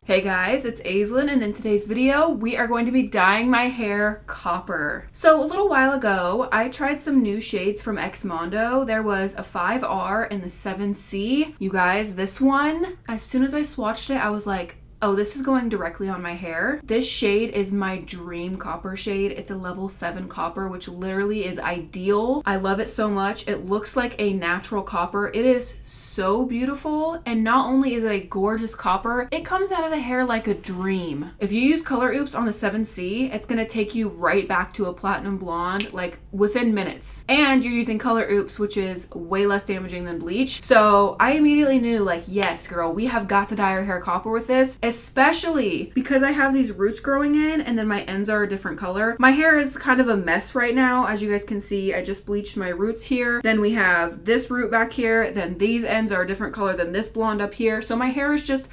Hey guys, it's Aislinn, and in today's video, we are going to be dyeing my hair copper. So a little while ago, I tried some new shades from XMONDO. There was a 5R and the 7C. You guys, this one, as soon as I swatched it, I was like, oh, this is going directly on my hair. This shade is my dream copper shade. It's a level 7 copper, which literally is ideal. I love it so much. It looks like a natural copper. It is so beautiful, and not only is it a gorgeous copper, it comes out of the hair like a dream. If you use Color Oops on the 7C, it's gonna take you right back to a platinum blonde like within minutes. And you're using Color Oops, which is way less damaging than bleach. So I immediately knew, like, yes girl, we have got to dye our hair copper with this, especially because I have these roots growing in and then my ends are a different color. My hair is kind of a mess right now. As you guys can see, I just bleached my roots here. Then we have this root back here. Then these ends are a different color than this blonde up here. So my hair is just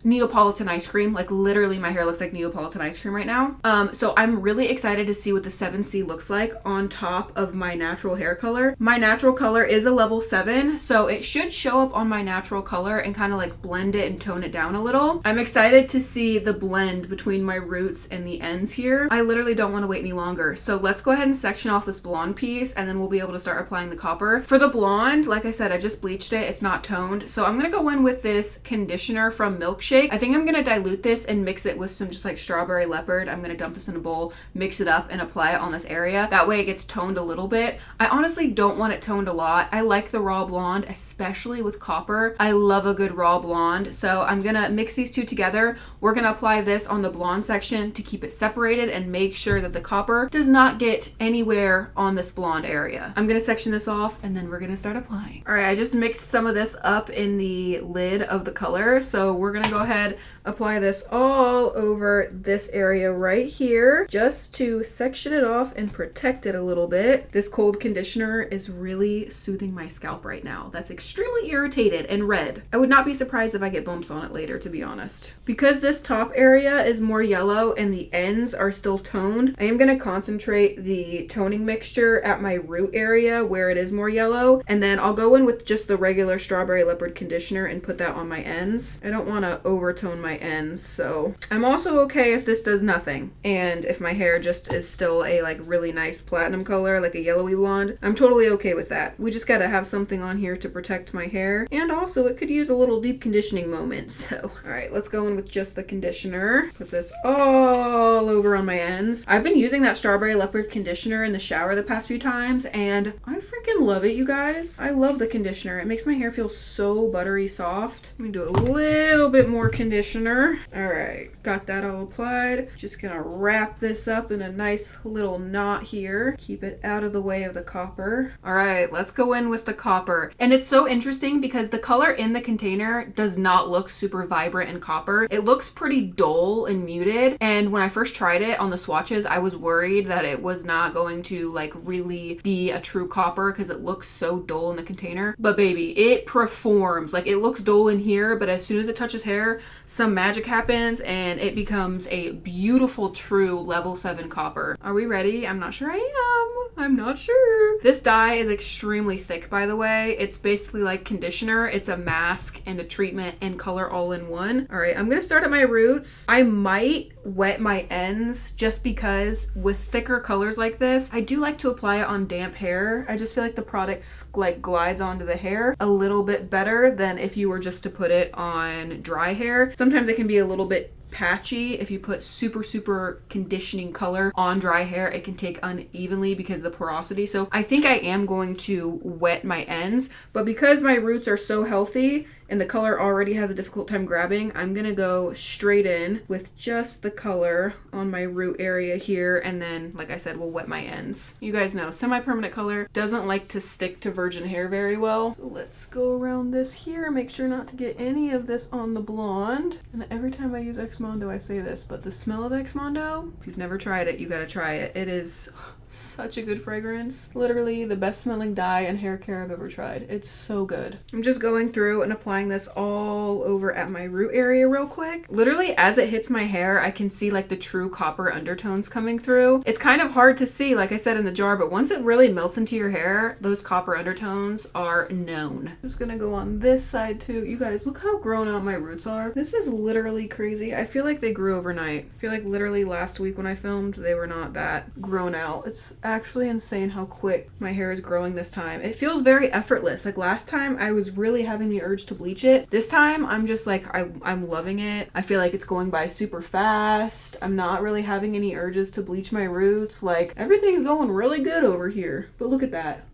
Neapolitan ice cream. Like literally my hair looks like Neapolitan ice cream right now. So I'm really excited to see what the 7C looks like on top of my natural hair color. My natural color is a level 7, so it should show up on my natural color and kind of like blend it and tone it down a little. I'm excited to see the blend between my roots and the ends here. I literally don't want to wait any longer. So let's go ahead and section off this blonde piece and then we'll be able to start applying the copper. For the blonde, like I said, I just bleached it. It's not toned. So I'm going to go in with this conditioner from Milkshake. I think I'm gonna dilute this and mix it with some just like strawberry leopard. I'm gonna dump this in a bowl, mix it up and apply it on this area. That way it gets toned a little bit. I honestly don't want it toned a lot. I like the raw blonde, especially with copper. I love a good raw blonde. So I'm gonna mix these two together. We're gonna apply this on the blonde section to keep it separated and make sure that the copper does not get anywhere on this blonde area. I'm gonna section this off and then we're gonna start applying. All right, I just mixed some of this up in the lid of the color. So we're gonna go ahead, apply this all over this area right here just to section it off and protect it a little bit. This cold conditioner is really soothing my scalp right now. That's extremely irritated and red. I would not be surprised if I get bumps on it later, to be honest. Because this top area is more yellow and the ends are still toned, I am going to concentrate the toning mixture at my root area where it is more yellow, and then I'll go in with just the regular strawberry leopard conditioner and put that on my ends. I don't want to overtone my ends, so I'm also okay if this does nothing, and if my hair just is still a like really nice platinum color, like a yellowy blonde, I'm totally okay with that. We just gotta have something on here to protect my hair, and also it could use a little deep conditioning moment. So all right, let's go in with just the conditioner, put this all over on my ends. I've been using that strawberry leopard conditioner in the shower the past few times and I freaking love it, you guys. I love the conditioner. It makes my hair feel so buttery soft. Let me do a little bit more conditioner. All right, got that all applied. Just gonna wrap this up in a nice little knot here. Keep it out of the way of the copper. All right, let's go in with the copper. And it's so interesting because the color in the container does not look super vibrant in copper. It looks pretty dull and muted. And when I first tried it on the swatches, I was worried that it was not going to like really be a true copper because it looks so dull in the container. But baby, it performs. Like it looks dull in here, but as soon as it touches hair, some magic happens and it becomes a beautiful true level 7 copper. Are we ready? I'm not sure I am. I'm not sure. This dye is extremely thick, by the way. It's basically like conditioner. It's a mask and a treatment and color all in one. All right, I'm gonna start at my roots. I might wet my ends just because with thicker colors like this, I do like to apply it on damp hair. I just feel like the product like glides onto the hair a little bit better than if you were just to put it on dry hair. Sometimes it can be a little bit patchy. If you put super conditioning color on dry hair, it can take unevenly because of the porosity. So I think I am going to wet my ends, but because my roots are so healthy and the color already has a difficult time grabbing, I'm gonna go straight in with just the color on my root area here, and then like I said, we'll wet my ends. You guys know semi-permanent color doesn't like to stick to virgin hair very well, so let's go around this here, make sure not to get any of this on the blonde. And every time I use XMONDO I say this, but the smell of XMONDO, if you've never tried it, you gotta try it. It is Such a good fragrance. Literally the best smelling dye and hair care I've ever tried. It's so good. I'm just going through and applying this all over at my root area real quick. Literally as it hits my hair, I can see like the true copper undertones coming through. It's kind of hard to see, like I said, in the jar, but once it really melts into your hair, those copper undertones are known. Just gonna go on this side too. You guys, look how grown out my roots are. This is literally crazy. I feel like they grew overnight. I feel like literally last week when I filmed, they were not that grown out. It's actually insane how quick my hair is growing this time. It feels very effortless. Like last time I was really having the urge to bleach it. This time I'm just like, I'm loving it. I feel like it's going by super fast. I'm not really having any urges to bleach my roots. Like everything's going really good over here. But look at that.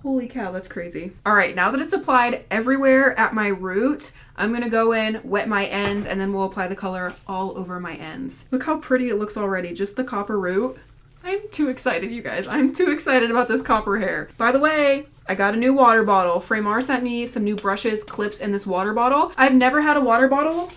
Holy cow, that's crazy. All right, now that it's applied everywhere at my root, I'm gonna go in, wet my ends, and then we'll apply the color all over my ends. Look how pretty it looks already, just the copper root. I'm too excited, you guys. I'm too excited about this copper hair. By the way, I got a new water bottle. Fraymar sent me some new brushes, clips, and this water bottle. I've never had a water bottle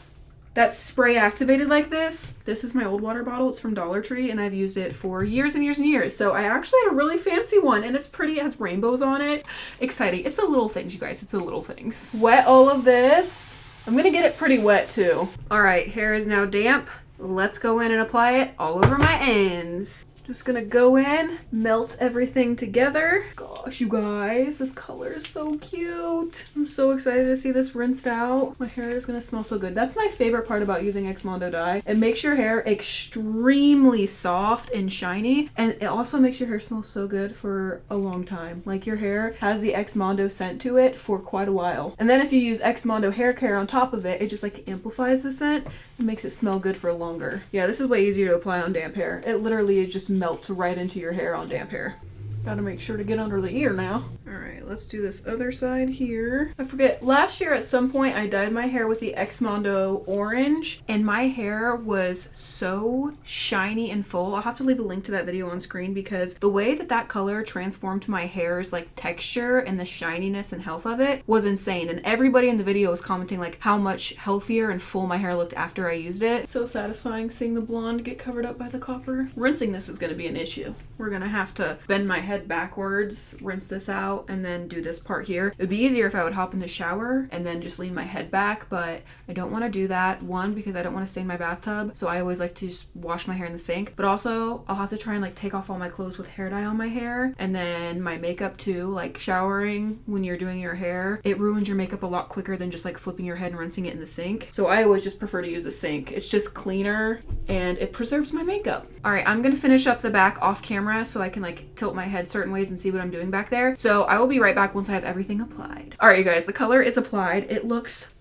that's spray activated like this. This is my old water bottle. It's from Dollar Tree and I've used it for years and years and years. So I actually have a really fancy one and it's pretty. It has rainbows on it. Exciting. It's the little things, you guys. It's the little things. Wet all of this. I'm gonna get it pretty wet too. All right, hair is now damp. Let's go in and apply it all over my ends. Just gonna go in, melt everything together. Gosh, you guys, this color is so cute. I'm so excited to see this rinsed out. My hair is gonna smell so good. That's my favorite part about using XMONDO dye. It makes your hair extremely soft and shiny, and it also makes your hair smell so good for a long time. Like your hair has the XMONDO scent to it for quite a while. And then if you use XMONDO hair care on top of it, it just like amplifies the scent and makes it smell good for longer. Yeah, this is way easier to apply on damp hair. It literally just melts right into your hair on damp hair. Gotta make sure to get under the ear now. All right, let's do this other side here. I forget, last year at some point I dyed my hair with the XMONDO orange and my hair was so shiny and full. I'll have to leave a link to that video on screen because the way that that color transformed my hair's like texture and the shininess and health of it was insane. And everybody in the video was commenting like how much healthier and full my hair looked after I used it. So satisfying seeing the blonde get covered up by the copper. Rinsing this is gonna be an issue. We're gonna have to bend my head backwards, rinse this out, and then do this part here. It would be easier if I would hop in the shower and then just lean my head back, but I don't want to do that. One, because I don't want to stain my bathtub, so I always like to just wash my hair in the sink. But also, I'll have to try and like take off all my clothes with hair dye on my hair, and then my makeup too. Like showering when you're doing your hair, it ruins your makeup a lot quicker than just like flipping your head and rinsing it in the sink. So I always just prefer to use the sink. It's just cleaner and it preserves my makeup. All right, I'm gonna finish up the back off camera so I can like tilt my head certain ways and see what I'm doing back there. So I will be right back once I have everything applied. All right, you guys, the color is applied. It looks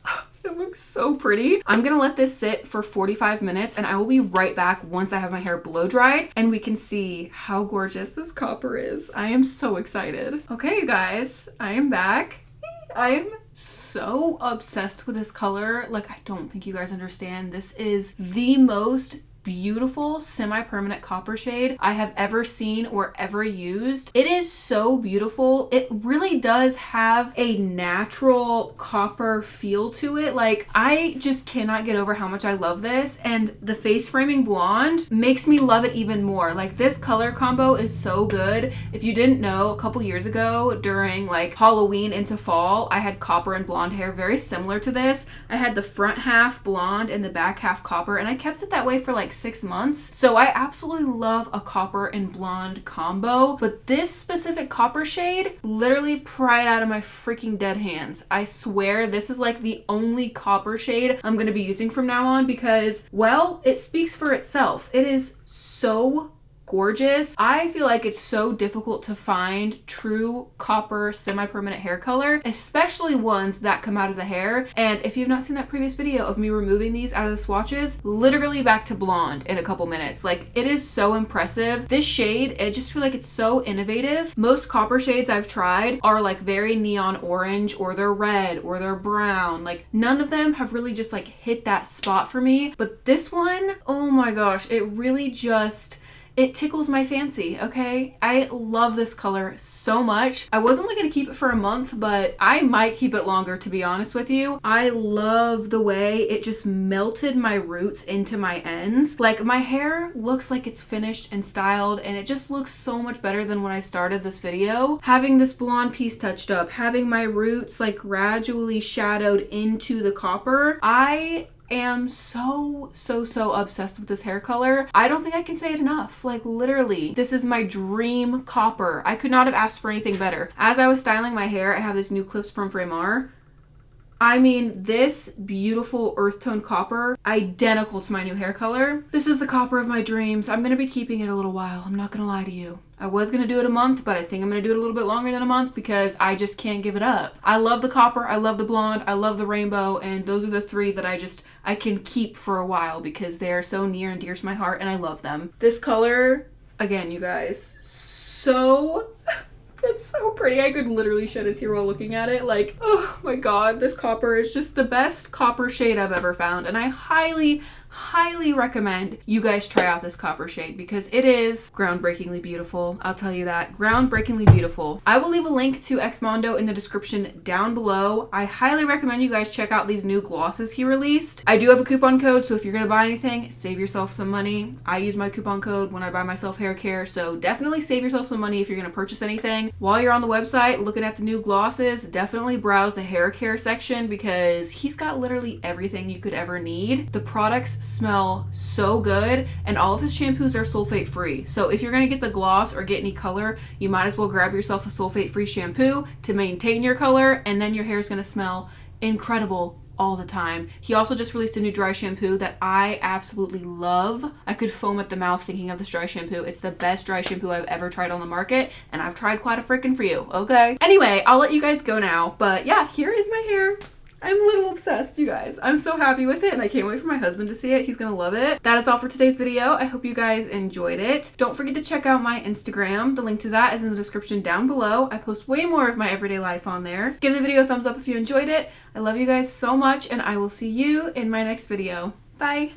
so pretty. I'm gonna let this sit for 45 minutes and I will be right back once I have my hair blow dried and we can see how gorgeous this copper is. I am so excited. Okay, you guys, I am back. I'm so obsessed with this color. Like, I don't think you guys understand. This is the most beautiful semi-permanent copper shade I have ever seen or ever used. It is so beautiful. It really does have a natural copper feel to it. Like, I just cannot get over how much I love this, and the face framing blonde makes me love it even more. Like, this color combo is so good. If you didn't know, a couple years ago during like Halloween into fall, I had copper and blonde hair very similar to this. I had the front half blonde and the back half copper, and I kept it that way for like 6 months. So I absolutely love a copper and blonde combo, but this specific copper shade literally pried out of my freaking dead hands. I swear this is like the only copper shade I'm going to be using from now on because, well, it speaks for itself. It is so gorgeous. I feel like it's so difficult to find true copper semi-permanent hair color, especially ones that come out of the hair. And if you've not seen that previous video of me removing these out of the swatches, literally back to blonde in a couple minutes. Like, it is so impressive. This shade, I just feel like it's so innovative. Most copper shades I've tried are like very neon orange, or they're red, or they're brown. Like, none of them have really just like hit that spot for me. But this one, oh my gosh, it really just It tickles my fancy, okay? I love this color so much. I was only gonna keep it for a month, but I might keep it longer, to be honest with you. I love the way it just melted my roots into my ends. Like, my hair looks like it's finished and styled, and it just looks so much better than when I started this video. Having this blonde piece touched up, having my roots like gradually shadowed into the copper. I am so obsessed with this hair color. I don't think I can say it enough. Like, literally, this is my dream copper. I could not have asked for anything better. As I was styling my hair, I have this new clips from Fremar. I mean, this beautiful earth tone copper, identical to my new hair color. This is the copper of my dreams. I'm gonna be keeping it a little while. I'm not gonna lie to you. I was gonna do it a month, but I think I'm gonna do it a little bit longer than a month because I just can't give it up. I love the copper, I love the blonde, I love the rainbow, and those are the three that I can keep for a while because they're so near and dear to my heart and I love them. This color, again, you guys, it's so pretty. I could literally shed a tear while looking at it. Like, oh my god, this copper is just the best copper shade I've ever found. And I highly recommend you guys try out this copper shade because it is groundbreakingly beautiful. I'll tell you that. Groundbreakingly beautiful. I will leave a link to XMONDO in the description down below. I highly recommend you guys check out these new glosses he released. I do have a coupon code, so if you're gonna buy anything, save yourself some money. I use my coupon code when I buy myself hair care, so definitely save yourself some money if you're gonna purchase anything. While you're on the website looking at the new glosses, definitely browse the hair care section because he's got literally everything you could ever need. The products smell so good, and all of his shampoos are sulfate free. So if you're gonna get the gloss or get any color, you might as well grab yourself a sulfate free shampoo to maintain your color, and then your hair is gonna smell incredible all the time. He also just released a new dry shampoo that I absolutely love. I could foam at the mouth thinking of this dry shampoo. It's the best dry shampoo I've ever tried on the market, and I've tried quite a freaking few, okay? Anyway, I'll let you guys go now, but yeah, here is my hair. I'm a little obsessed, you guys. I'm so happy with it, and I can't wait for my husband to see it. He's gonna love it. That is all for today's video. I hope you guys enjoyed it. Don't forget to check out my Instagram. The link to that is in the description down below. I post way more of my everyday life on there. Give the video a thumbs up if you enjoyed it. I love you guys so much, and I will see you in my next video. Bye.